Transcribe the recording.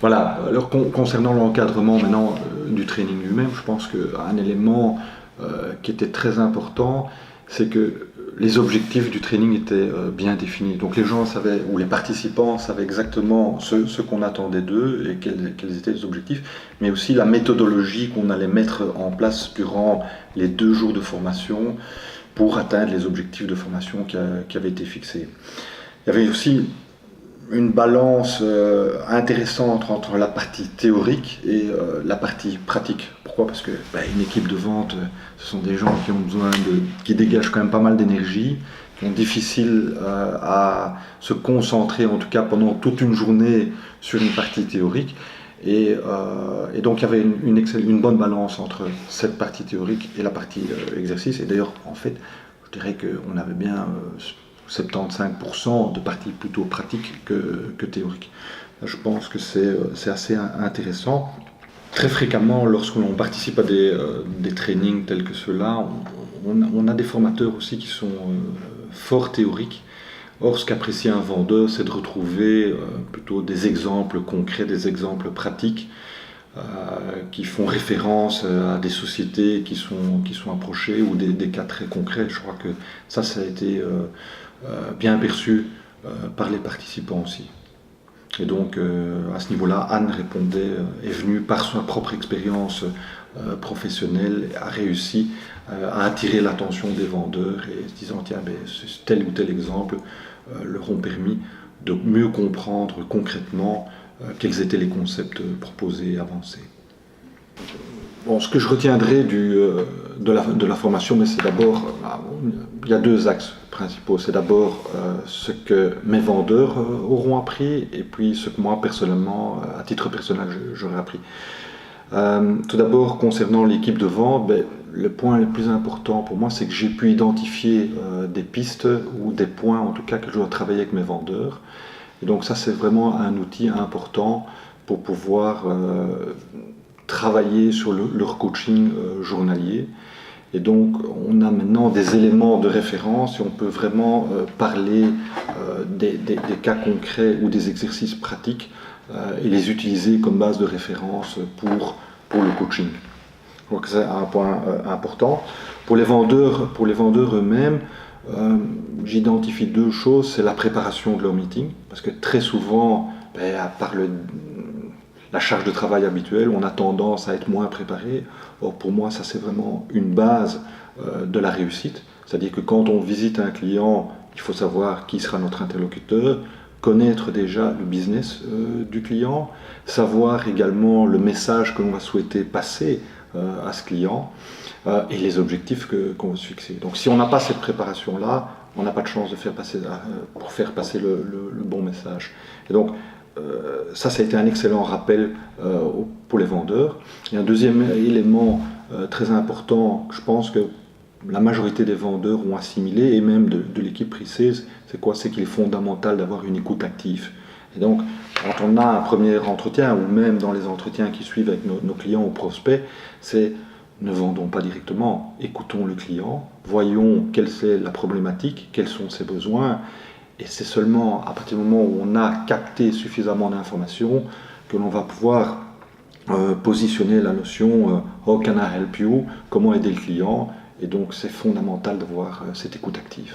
Voilà, alors concernant l'encadrement maintenant du training lui-même, je pense qu'un élément qui était très important, c'est que les objectifs du training étaient bien définis. Donc les gens savaient, ou les participants savaient exactement ce qu'on attendait d'eux et quels étaient les objectifs, mais aussi la méthodologie qu'on allait mettre en place durant les 2 jours de formation pour atteindre les objectifs de formation qui avaient été fixés. Il y avait aussi une balance intéressante entre la partie théorique et la partie pratique. Pourquoi? Parce que une équipe de vente, ce sont des gens qui ont besoin qui dégagent quand même pas mal d'énergie, qui sont difficiles à se concentrer, en tout cas pendant toute une journée, sur une partie théorique. Et donc il y avait une bonne balance entre cette partie théorique et la partie exercice. Et d'ailleurs, en fait, je dirais qu'on avait bien 75% de parties plutôt pratiques que théoriques. Je pense que c'est assez intéressant. Très fréquemment, lorsque l'on participe à des trainings tels que ceux-là, on a des formateurs aussi qui sont fort théoriques. Or, ce qu'apprécie un vendeur, c'est de retrouver plutôt des exemples concrets, des exemples pratiques qui font référence à des sociétés qui sont approchées ou des cas très concrets. Je crois que ça a été bien perçu par les participants aussi. Et donc, à ce niveau-là, Anne est venue par sa propre expérience professionnelle, a réussi à attirer l'attention des vendeurs et se disant, tiens, tel ou tel exemple leur ont permis de mieux comprendre concrètement quels étaient les concepts proposés et avancés. Bon, ce que je retiendrai de la formation, mais c'est d'abord, il y a 2 axes principaux. C'est d'abord ce que mes vendeurs auront appris, et puis ce que moi, personnellement, à titre personnel, j'aurai appris. Tout d'abord, concernant l'équipe de vente, le point le plus important pour moi, c'est que j'ai pu identifier des pistes ou des points, en tout cas, que je dois travailler avec mes vendeurs. Et donc ça, c'est vraiment un outil important pour pouvoir travailler sur leur coaching journalier. Et donc, on a maintenant des éléments de référence et on peut vraiment parler des cas concrets ou des exercices pratiques et les utiliser comme base de référence pour le coaching. Donc, c'est un point important. Pour les vendeurs eux-mêmes, j'identifie 2 choses. C'est la préparation de leur meeting, parce que très souvent, à part la charge de travail habituelle, on a tendance à être moins préparé. Or, pour moi, ça c'est vraiment une base de la réussite. C'est-à-dire que quand on visite un client, il faut savoir qui sera notre interlocuteur, connaître déjà le business du client, savoir également le message que l'on va souhaiter passer à ce client et les objectifs qu'on va se fixer. Donc si on n'a pas cette préparation-là, on n'a pas de chance de faire passer le bon message. Et donc, ça a été un excellent rappel pour les vendeurs. Et un deuxième élément très important, je pense que la majorité des vendeurs ont assimilé, et même de l'équipe pre-sales, c'est quoi? C'est qu'il est fondamental d'avoir une écoute active. Et donc, quand on a un premier entretien, ou même dans les entretiens qui suivent avec nos clients ou prospects, c'est ne vendons pas directement, écoutons le client, voyons quelle est la problématique, quels sont ses besoins. Et c'est seulement à partir du moment où on a capté suffisamment d'informations que l'on va pouvoir positionner la notion How can I help you? Comment aider le client? Et donc c'est fondamental d'avoir cette écoute active.